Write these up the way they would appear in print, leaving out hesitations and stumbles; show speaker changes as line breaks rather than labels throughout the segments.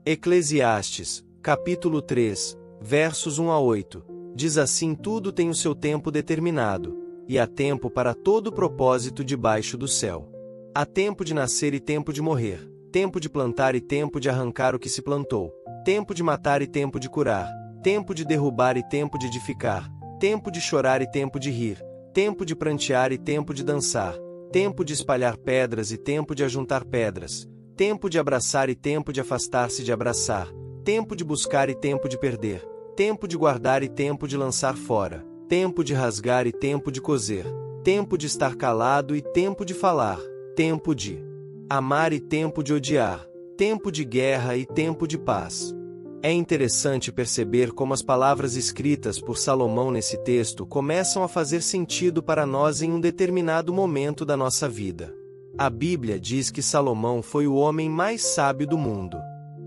Eclesiastes, capítulo 3, versos 1 a 8, diz assim: tudo tem o seu tempo determinado, e há tempo para todo propósito debaixo do céu. Há tempo de nascer e tempo de morrer, tempo de plantar e tempo de arrancar o que se plantou, tempo de matar e tempo de curar, tempo de derrubar e tempo de edificar, tempo de chorar e tempo de rir, tempo de prantear e tempo de dançar, tempo de espalhar pedras e tempo de ajuntar pedras, tempo de abraçar e tempo de afastar-se de abraçar, tempo de buscar e tempo de perder, tempo de guardar e tempo de lançar fora, tempo de rasgar e tempo de coser, tempo de estar calado e tempo de falar, tempo de amar e tempo de odiar, tempo de guerra e tempo de paz. É interessante perceber como as palavras escritas por Salomão nesse texto começam a fazer sentido para nós em um determinado momento da nossa vida. A Bíblia diz que Salomão foi o homem mais sábio do mundo.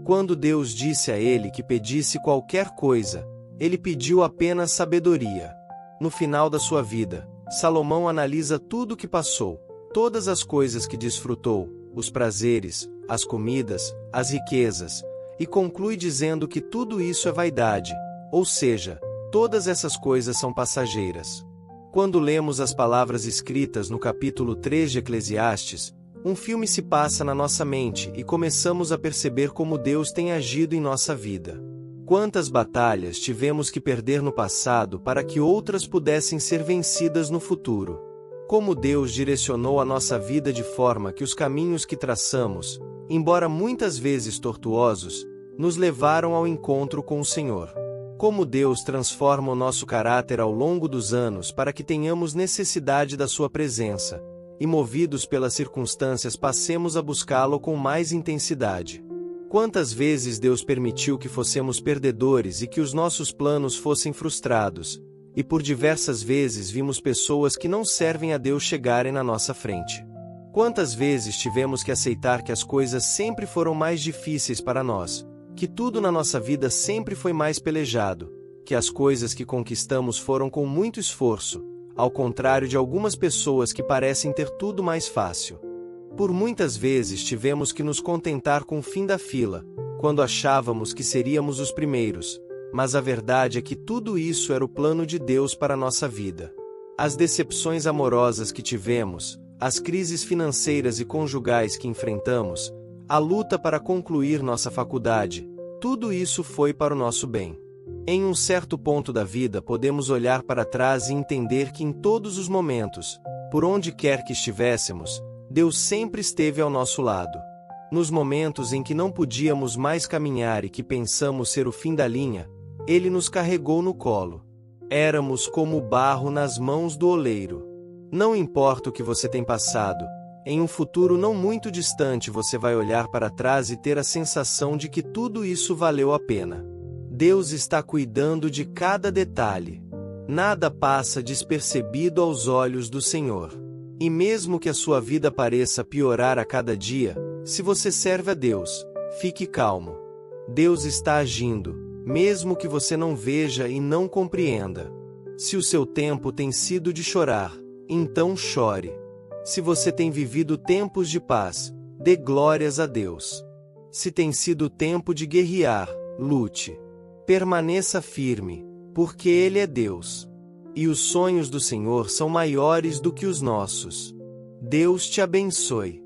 Quando Deus disse a ele que pedisse qualquer coisa, ele pediu apenas sabedoria. No final da sua vida, Salomão analisa tudo o que passou, todas as coisas que desfrutou, os prazeres, as comidas, as riquezas, e conclui dizendo que tudo isso é vaidade, ou seja, todas essas coisas são passageiras. Quando lemos as palavras escritas no capítulo 3 de Eclesiastes, um filme se passa na nossa mente e começamos a perceber como Deus tem agido em nossa vida. Quantas batalhas tivemos que perder no passado para que outras pudessem ser vencidas no futuro. Como Deus direcionou a nossa vida de forma que os caminhos que traçamos, embora muitas vezes tortuosos, nos levaram ao encontro com o Senhor. Como Deus transforma o nosso caráter ao longo dos anos para que tenhamos necessidade da sua presença, e movidos pelas circunstâncias passemos a buscá-lo com mais intensidade. Quantas vezes Deus permitiu que fossemos perdedores e que os nossos planos fossem frustrados, e por diversas vezes vimos pessoas que não servem a Deus chegarem na nossa frente. Quantas vezes tivemos que aceitar que as coisas sempre foram mais difíceis para nós, que tudo na nossa vida sempre foi mais pelejado, que as coisas que conquistamos foram com muito esforço, ao contrário de algumas pessoas que parecem ter tudo mais fácil. Por muitas vezes tivemos que nos contentar com o fim da fila, quando achávamos que seríamos os primeiros, mas a verdade é que tudo isso era o plano de Deus para a nossa vida. As decepções amorosas que tivemos, as crises financeiras e conjugais que enfrentamos, a luta para concluir nossa faculdade, tudo isso foi para o nosso bem. Em um certo ponto da vida podemos olhar para trás e entender que em todos os momentos, por onde quer que estivéssemos, Deus sempre esteve ao nosso lado. Nos momentos em que não podíamos mais caminhar e que pensamos ser o fim da linha, Ele nos carregou no colo. Éramos como barro nas mãos do oleiro. Não importa o que você tem passado, em um futuro não muito distante você vai olhar para trás e ter a sensação de que tudo isso valeu a pena. Deus está cuidando de cada detalhe. Nada passa despercebido aos olhos do Senhor. E mesmo que a sua vida pareça piorar a cada dia, se você serve a Deus, fique calmo. Deus está agindo, mesmo que você não veja e não compreenda. Se o seu tempo tem sido de chorar, então chore. Se você tem vivido tempos de paz, dê glórias a Deus. Se tem sido tempo de guerrear, lute. Permaneça firme, porque Ele é Deus. E os sonhos do Senhor são maiores do que os nossos. Deus te abençoe.